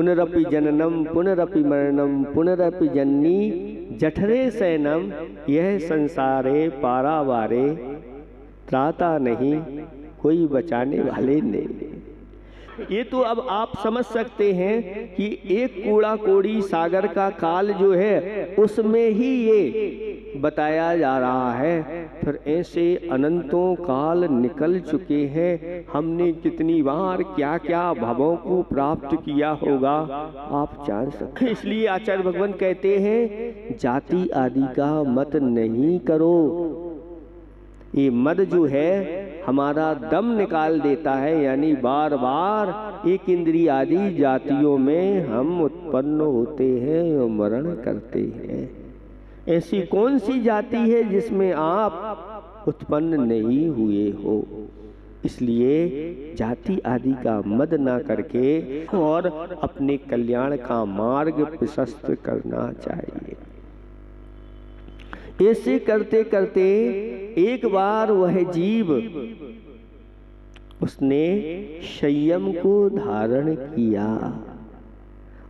पुनरपि जननम पुनरपि मरणम पुनरपि जननी जठरे शयनम, यह संसारे पारावारे, त्राता नहीं कोई बचाने वाले नहीं। ये तो अब आप समझ सकते हैं कि एक कूड़ा कोड़ी सागर का काल जो है उसमें ही ये बताया जा रहा है। फिर ऐसे अनंतों काल निकल चुके हैं, हमने कितनी बार क्या क्या भवों को प्राप्त किया होगा आप जान सकते हैं। इसलिए आचार्य भगवान कहते हैं जाति आदि का मत नहीं करो। ये मद जो है हमारा दम निकाल देता है, यानी बार बार एक इंद्रिय आदि जातियों में हम उत्पन्न होते हैं और मरण करते हैं। ऐसी कौन सी जाति है जिसमें आप उत्पन्न नहीं हुए हो? इसलिए जाति आदि का मद ना करके और अपने कल्याण का मार्ग प्रशस्त करना चाहिए। ऐसे करते करते एक बार वह जीव उसने संयम को धारण किया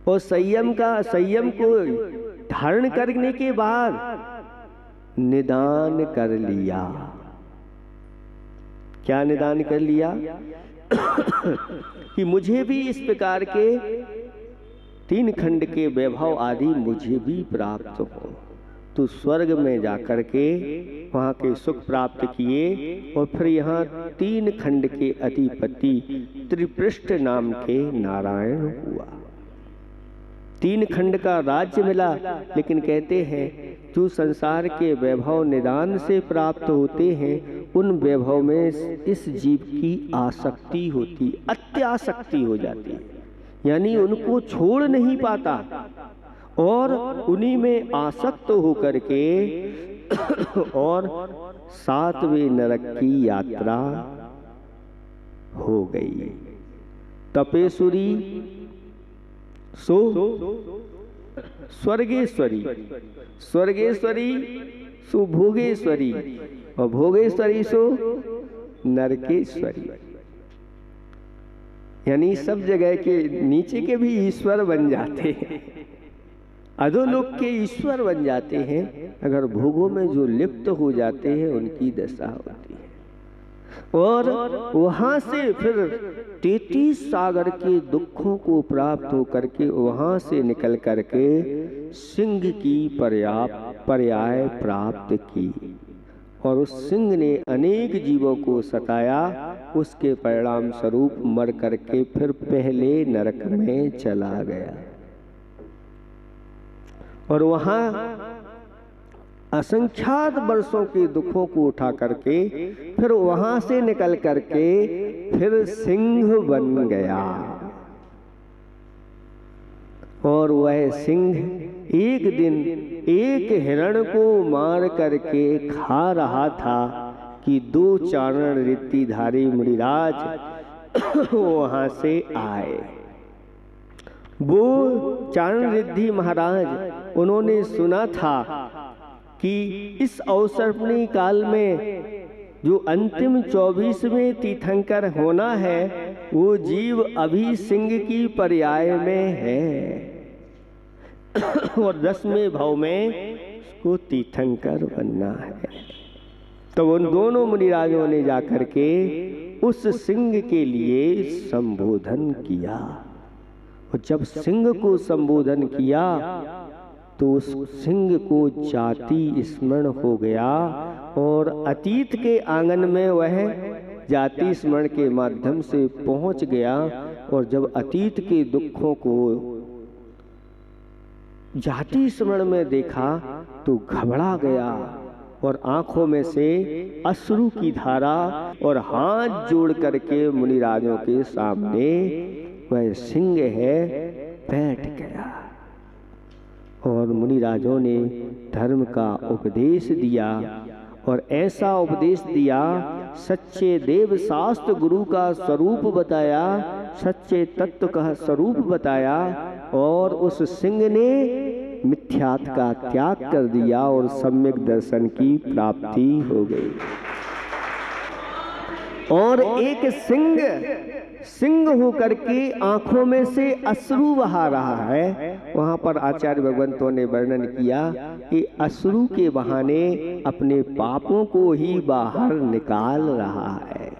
और संयम को धारण करने के बाद निदान कर लिया। क्या निदान कर लिया? कि मुझे भी इस प्रकार के 3 खंड के वैभव आदि मुझे भी प्राप्त हो। तो स्वर्ग में जाकर के वहाँ के सुख प्राप्त किए और फिर यहाँ 3 खंड के अधिपति त्रिपृष्ठ नाम के नारायण हुआ। 3 खंड का राज्य मिला, लेकिन कहते हैं जो संसार के वैभव निदान से प्राप्त होते हैं उन वैभव में इस जीव की आसक्ति होती, अत्यासक्ति हो जाती है, यानी उनको छोड़ नहीं पाता और उन्हीं में आसक्त होकर के और 7वें नरक की यात्रा हो गई। तपेश्वरी सो स्वर्गेश्वरी, स्वर्गेश्वरी सो भोगेश्वरी और भोगेश्वरी सो नरकेश्वरी, यानी सब जगह के नीचे के भी ईश्वर बन जाते हैं, अधोलोक के ईश्वर बन जाते हैं। अगर भोगों में जो लिप्त हो जाते हैं उनकी दशा होती है और वहां से फिर 33 सागर के दुखों को प्राप्त होकर के वहां से निकल करके सिंह की पर्याय प्राप्त की और उस सिंह ने अनेक जीवों को सताया। उसके परिणाम स्वरूप मर करके फिर पहले नरक में चला गया और वहां असंख्यात वर्षों के दुखों को उठा करके फिर वहां से निकल करके फिर सिंह बन गया और वह सिंह एक दिन एक हिरण को मार करके खा रहा था कि 2 चारण ऋद्धिधारी मुनिराज वहां से आए। वो चारण ऋद्धि महाराज उन्होंने सुना था कि इस अवसर्पणी काल में जो अंतिम 24वें तीर्थंकर होना है वो जीव अभी सिंह की पर्याय में है और 10वें भाव में उसको तीर्थंकर बनना है। तो उन दोनों मुनिराजों ने जाकर के उस सिंह के लिए संबोधन किया और जब सिंह को संबोधन किया तो उस सिंह को जाति स्मरण हो गया और अतीत के आंगन में वह जाति स्मरण के माध्यम से पहुंच गया और जब अतीत के दुखों को जाति स्मरण में देखा तो घबरा गया और आंखों में से अश्रु की धारा और हाथ जोड़ करके मुनिराजों के सामने वह सिंह है बैठ गया और मुनिराजों ने धर्म का उपदेश दिया और ऐसा उपदेश दिया, सच्चे देव शास्त्र गुरु का स्वरूप बताया, सच्चे तत्व का स्वरूप बताया और उस सिंह ने मिथ्यात का त्याग कर दिया और सम्यक दर्शन की प्राप्ति हो गई। और एक सिंह सिंह होकर के आंखों में से अश्रु बहा रहा है, वहां पर आचार्य भगवंतों ने वर्णन किया कि अश्रु के बहाने अपने पापों को ही बाहर निकाल रहा है।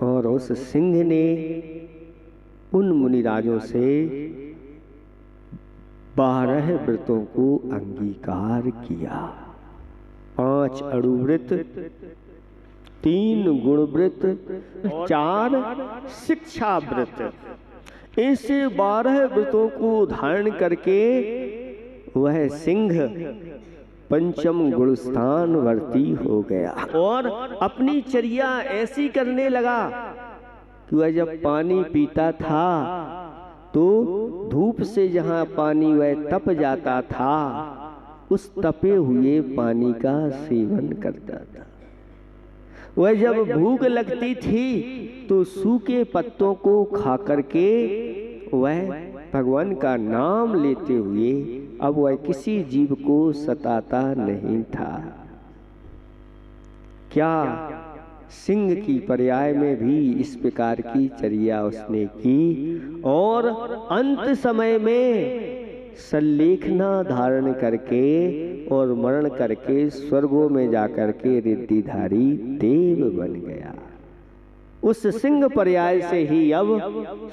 और उस सिंह ने उन मुनिराजों से 12 व्रतों को अंगीकार किया। 5 अणुव्रत, 3 गुणव्रत, 4 शिक्षा व्रत, ऐसे 12 व्रतों को धारण करके वह सिंह पंचम गुणस्थान वर्ती हो गया और अपनी चर्या ऐसी करने लगा कि वह जब पानी पीता था तो धूप से जहाँ पानी वह तप जाता था, उस तपे हुए पानी का सेवन करता था। वह जब भूख लगती थी तो सूखे पत्तों को खा करके वह भगवान का नाम लेते हुए अब वह किसी जीव को सताता नहीं था। क्या सिंह की पर्याय में भी इस प्रकार की चर्या उसने की और अंत समय में सल्लेखना धारण करके और मरण करके स्वर्गों में जाकर के रिद्धिधारी देव बन गया। उस सिंह पर्याय से ही अब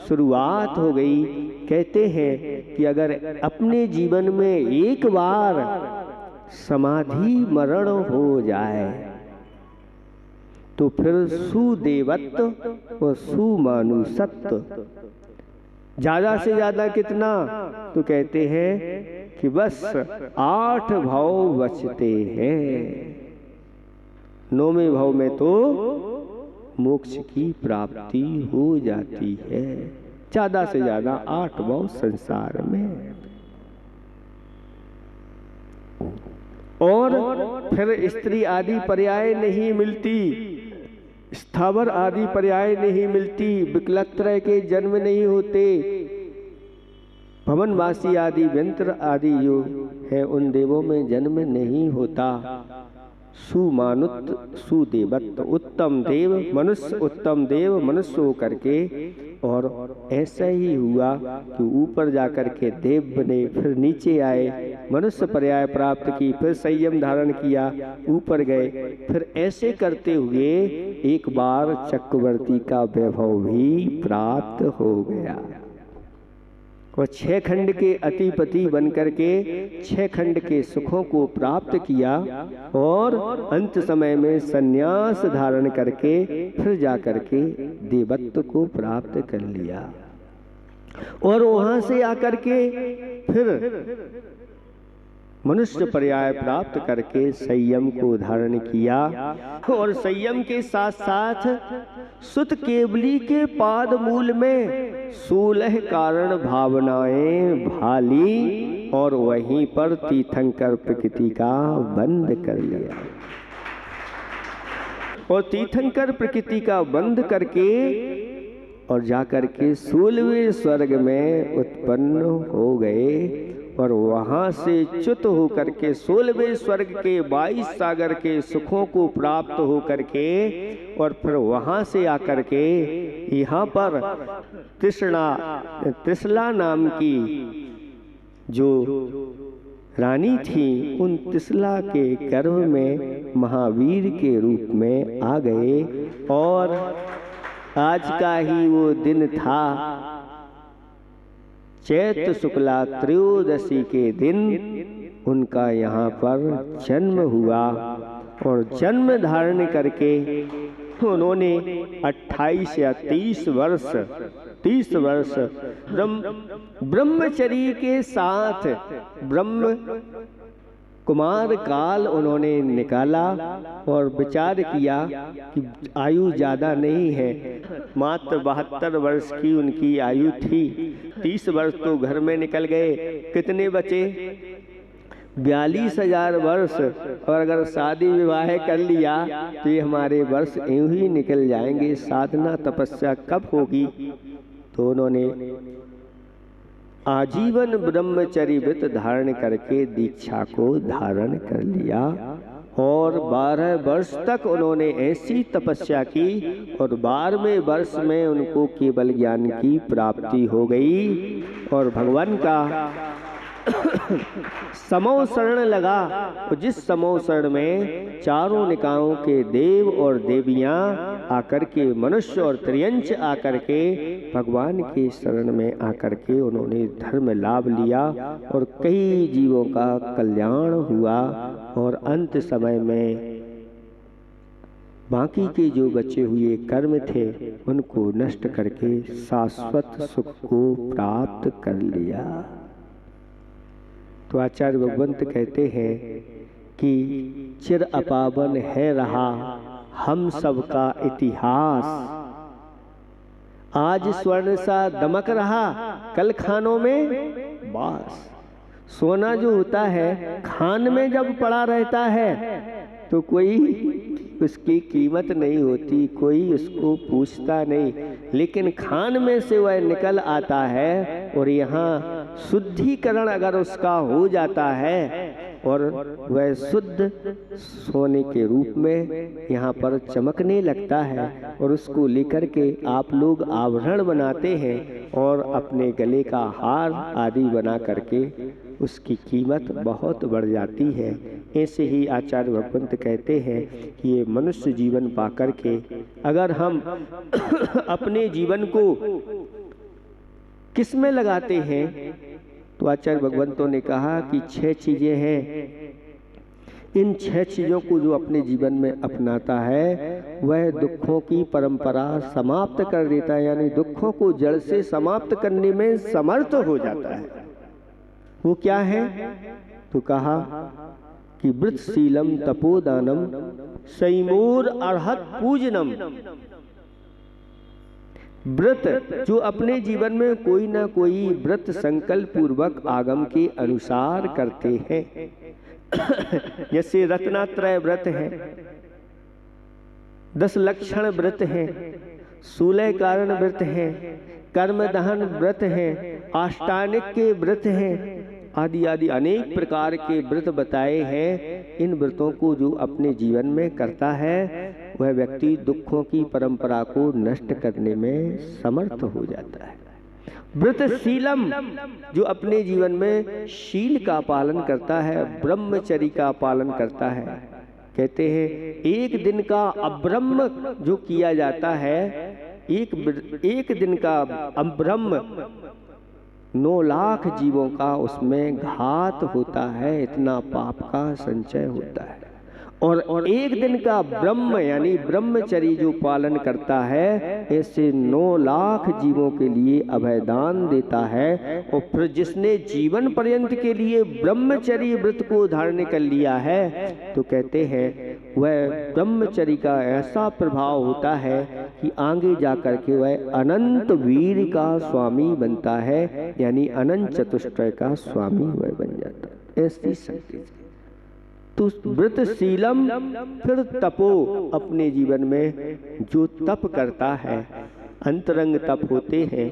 शुरुआत हो गई। कहते हैं कि अगर अपने जीवन में एक बार समाधि मरण हो जाए तो फिर सुदेवत्व और सुमानुषत्व, ज्यादा से ज्यादा कितना, तो कहते हैं कि बस 8 भाव बचते हैं। 9वें भाव में तो मोक्ष की प्राप्ति हो जाती है। ज्यादा से ज्यादा 8 भाव संसार में, और फिर स्त्री आदि पर्याय नहीं मिलती, स्थावर आदि पर्याय नहीं मिलती, विकलत्रय के जन्म नहीं होते, भवनवासी आदि व्यंत्र आदि जो है उन देवों में जन्म नहीं होता। सुमानुत सुदेवत्व, उत्तम देव मनुष्य, उत्तम देव मनुष्य होकर के, और ऐसा ही हुआ कि ऊपर जाकर के देव बने, फिर नीचे आए, मनुष्य पर्याय प्राप्त की, फिर संयम धारण किया, ऊपर गए, फिर ऐसे करते हुए एक बार चक्रवर्ती का वैभव भी प्राप्त हो गया। और 6 खंड के अतिपति बनकर के 6 खंड के सुखों को प्राप्त किया और अंत समय में संन्यास धारण करके फिर जाकर के देवत्व को प्राप्त कर लिया। और वहां से आकर के फिर मनुष्य पर्याय प्राप्त करके संयम को धारण किया, और संयम के साथ साथ सुत केवली के पाद मूल में 16 कारण भावनाएं भाली और वहीं पर तीर्थंकर प्रकृति का बंद कर लिया। और तीर्थंकर प्रकृति का बंद करके और जाकर के 16वें स्वर्ग में उत्पन्न हो गए, और वहां से च्युत होकर के 16वें स्वर्ग के 22 सागर के सुखों को प्राप्त होकर के, और फिर वहां से आकर के यहाँ पर त्रिशला नाम की जो रानी थी, उन त्रिशला के गर्भ में महावीर के रूप में आ गए। और आज का ही वो दिन था, चैत्र शुक्ला त्रयोदशी के दिन उनका यहाँ पर जन्म हुआ, और जन्म धारण करके उन्होंने 28 या 30 वर्ष ब्रह्मचर्य के साथ ब्रह्म कुमार काल उन्होंने निकाला, और विचार किया कि आयु ज्यादा नहीं है, मात्र 72 वर्ष की उनकी आयु थी। 30 वर्ष तो घर में निकल गए, कितने बचे? 42,000 वर्ष। और अगर शादी विवाह कर लिया तो ये हमारे वर्ष यूं ही निकल जाएंगे, साधना तपस्या कब होगी? तो उन्होंने आजीवन ब्रह्मचर्य व्रत धारण करके दीक्षा को धारण कर लिया, और 12 वर्ष तक उन्होंने ऐसी तपस्या की और 12वें वर्ष में उनको केवल ज्ञान की प्राप्ति हो गई और भगवान का समो शरण लगा। और जिस समो शरण में चारों निकायों के देव और देवियां आकर के, मनुष्य और त्रियंच आकर के भगवान के शरण में आकर के उन्होंने धर्म लाभ लिया और कई जीवों का कल्याण हुआ और अंत समय में बाकी के जो बचे हुए कर्म थे उनको नष्ट करके शाश्वत सुख को प्राप्त कर लिया। तो आचार्य भगवंत कहते हैं कि चिर अपावन है रहा हम सबका इतिहास, आज स्वर्ण सा दमक रहा कल खानों में बास। सोना जो होता है खान में जब पड़ा रहता है तो कोई उसकी कीमत नहीं होती, कोई उसको पूछता नहीं, लेकिन खान में से वह निकल आता है और यहाँ शुद्धिकरण अगर उसका हो जाता है और वह शुद्ध सोने के रूप में यहाँ पर चमकने लगता है और उसको लेकर के आप लोग आभरण बनाते हैं और अपने गले का हार आदि बना करके उसकी कीमत बहुत बढ़ जाती है। ऐसे ही आचार्य भगवंत कहते हैं कि ये मनुष्य जीवन पाकर के अगर हम अपने जीवन को किस में लगाते हैं तो आचार्य भगवंतों ने कहा कि 6 चीजें हैं। इन 6 चीजों को जो अपने जीवन में अपनाता है वह दुखों की परंपरा समाप्त कर देता है, यानी दुखों को जड़ से समाप्त करने में समर्थ हो जाता है। वो क्या है तो कहा कि वृतशीलम तपोदानम सैमूर अर्हत पूजनम। व्रत जो अपने जीवन में कोई ना कोई व्रत संकल्प पूर्वक आगम के अनुसार करते हैं जैसे रत्नात्रय व्रत है, 10 लक्षण व्रत है, 16 कारण व्रत है, कर्म दहन व्रत है, आष्टानिक के व्रत हैं, आदि आदि अनेक प्रकार के व्रत बताए हैं। इन व्रतों को जो अपने जीवन में करता है वह व्यक्ति दुखों की परंपरा को नष्ट करने में समर्थ हो जाता है। व्रतशीलम जो अपने जीवन में शील का पालन करता है, ब्रह्मचर्य का पालन करता है। कहते हैं एक दिन का अब्रह्म जो किया जाता है, एक दिन का अब्रह्म 9 लाख जीवों का उसमें घात होता है, इतना पाप का संचय होता है। और एक दिन का ब्रह्म यानी ब्रह्मचर्य जो पालन करता है ऐसे 9 लाख जीवों के लिए अभयदान देता है। और फिर जिसने जीवन पर्यंत के लिए ब्रह्मचर्य व्रत को धारण कर लिया है तो कहते हैं वह ब्रह्मचर्य का ऐसा प्रभाव होता है कि आगे जाकर के वह अनंत वीर का स्वामी बनता है, यानी अनंत चतुष्टय का स्वामी वह बन जाता है। ऐसी शक्ति तो व्रतशीलम। फिर तपो अपने जीवन में जो तप करता है, अंतरंग तप होते हैं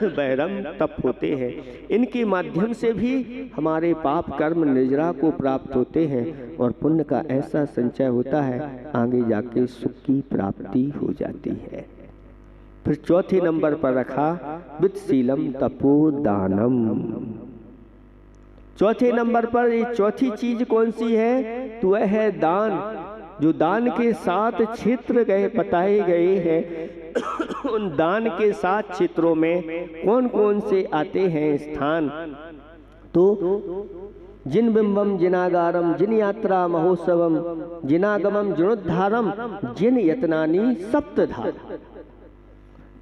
बहिरंग तप होते हैं, इनके माध्यम से भी हमारे पाप कर्म निर्जरा को प्राप्त होते हैं और पुण्य का ऐसा संचय होता है आगे जाके सुख की प्राप्ति हो जाती है। फिर चौथे नंबर पर रखा व्रतशीलम तपो दानम। चौथे नंबर पर ये चौथी चीज कौन सी है तो वह है दान। जो दान के 7 क्षेत्र बताए गए हैं उन दान के 7 क्षेत्रों में कौन कौन से आते हैं स्थान तो जिन बिंबम जिनागारम जिन यात्रा महोत्सवम जिनागमम जिनोद्धारम जिन यत्नानी सप्तधा।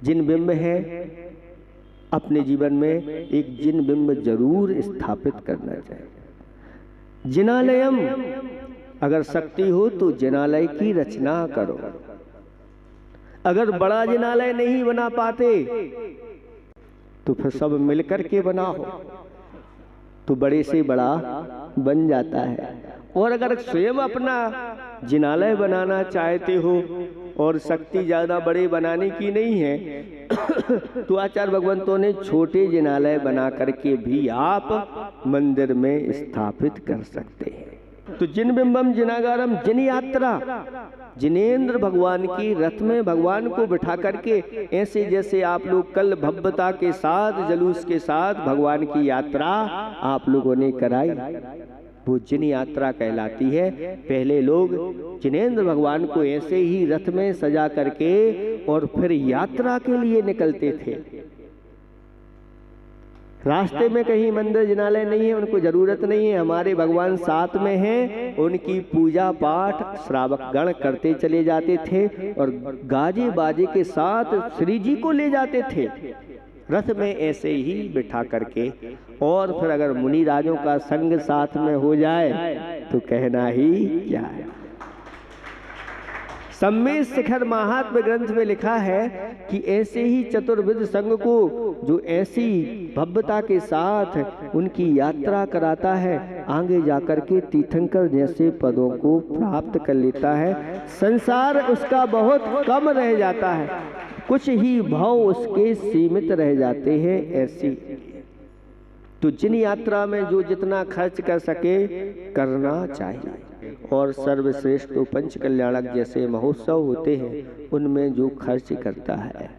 जिन बिंब है अपने जीवन में एक जिन बिंब जरूर स्थापित करना चाहिए। जिनालयम अगर शक्ति हो तो जिनालय की रचना करो। अगर बड़ा जिनालय नहीं बना पाते तो फिर सब मिलकर के बनाओ तो बड़े से बड़ा बन जाता है। और अगर स्वयं अपना जिनालय बनाना चाहते हो और शक्ति ज्यादा बड़े बनाने की नहीं है तो आचार्य भगवंतों ने छोटे जिनालय बना करके भी आप मंदिर में स्थापित कर सकते हैं। तो जिन बिंबम जिनागारम जिन यात्रा, जिनेंद्र भगवान की रथ में भगवान को बिठा करके ऐसे जैसे आप लोग कल भव्यता के साथ जुलूस के साथ भगवान की यात्रा आप लोगों ने कराई, वो जिन यात्रा कहलाती है। पहले लोग जिनेंद्र भगवान को ऐसे ही रथ में सजा करके और फिर यात्रा के लिए निकलते थे। रास्ते में कहीं मंदिर जिनालय नहीं है, उनको जरूरत नहीं है, हमारे भगवान साथ में हैं, उनकी पूजा पाठ श्रावक गण करते चले जाते थे और गाजे बाजे के साथ श्री जी को ले जाते थे रथ में ऐसे ही बिठा करके। और फिर अगर मुनि राजों का संग साथ में हो जाए तो कहना ही क्या है। सम्मेद शिखर महात्म्य ग्रंथ में लिखा है कि ऐसे ही चतुर्विध संघ को जो ऐसी भव्यता के साथ उनकी यात्रा कराता है, आगे जाकर के तीर्थंकर जैसे पदों को प्राप्त कर लेता है। संसार उसका बहुत कम रह जाता है, कुछ ही भाव उसके सीमित रह जाते हैं। ऐसी तो जिन यात्रा में जो जितना खर्च कर सके करना चाहिए। और सर्वश्रेष्ठ तो पंच कल्याणक जैसे महोत्सव होते हैं उनमें जो खर्च करता है।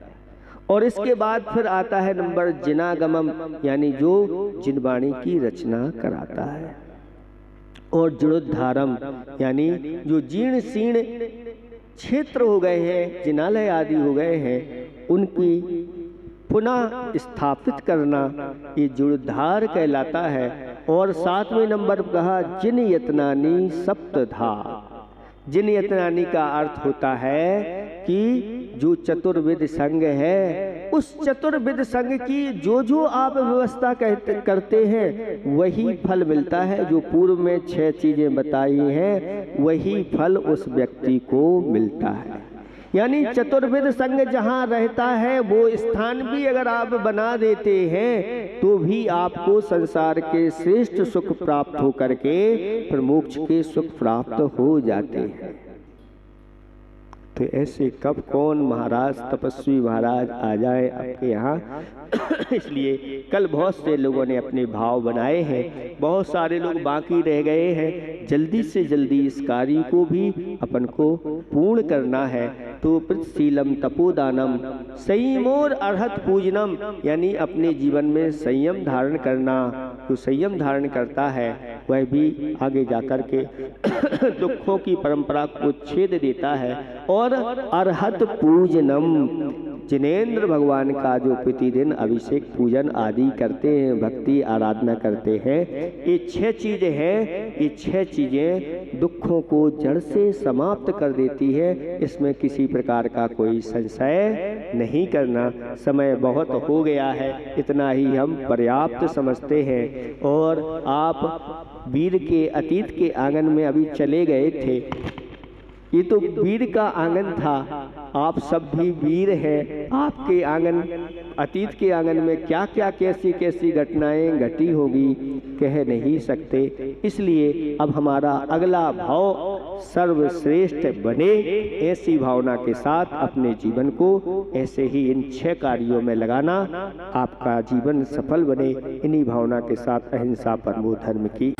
और इसके बाद फिर आता है नंबर जिनागमम, यानी जो जिनवाणी की रचना कराता है। और जीर्णोद्धारम, यानी जो जीर्ण शीर्ण क्षेत्र हो गए हैं, जिनालय आदि हो गए हैं, उनकी पुनः स्थापित करना, ये जीर्णोद्धार कहलाता है। और 7वें नंबर कहा जिन यत्नानी सप्तधा। जिन यत्नानी का अर्थ होता है कि जो चतुर्विध संघ है, उस चतुर्विध संघ की जो आप व्यवस्था करते हैं वही फल मिलता है। जो पूर्व में 6 चीजें बताई हैं वही फल उस व्यक्ति को मिलता है। यानी चतुर्विध संघ जहाँ रहता है वो स्थान भी अगर आप बना देते हैं तो भी आपको संसार के श्रेष्ठ सुख प्राप्त हो करके फिर मोक्ष के सुख प्राप्त हो जाते हैं। तो ऐसे कब कौन महाराज तपस्वी महाराज आ जाए आपके यहाँ। इसलिए कल बहुत से लोगों ने अपने भाव बनाए हैं, बहुत सारे लोग बाकी रह गए हैं। जल्दी से जल्दी इस कार्य को भी अपन को पूर्ण करना है। तो प्रतिशीलम तपोदानम संयमोर अर्हत पूजनम, यानी अपने जीवन में संयम धारण करना। जो संयम धारण करता है वह भी आगे जाकर के दुखों की परंपरा को छेद देता है। और अर्हत पूजनम, जिनेंद्र भगवान का जो प्रतिदिन अभिषेक पूजन आदि करते हैं, भक्ति आराधना करते हैं, ये 6 चीजें हैं। ये 6 चीजें दुखों को जड़ से समाप्त कर देती है। इसमें किसी प्रकार का कोई संशय नहीं करना। समय बहुत हो गया है, इतना ही हम पर्याप्त समझते हैं। और आप वीर के अतीत के आंगन में अभी चले गए थे, ये तो वीर का आंगन था। आप सब भी वीर हैं। आपके आंगन अतीत के आंगन में क्या क्या कैसी कैसी घटनाएं घटी होगी कह नहीं सकते। इसलिए अब हमारा अगला भाव सर्वश्रेष्ठ बने, ऐसी भावना के साथ अपने जीवन को ऐसे ही इन 6 कार्यों में लगाना, आपका जीवन सफल बने। इन्हीं भावना के साथ अहिंसा परमो धर्म की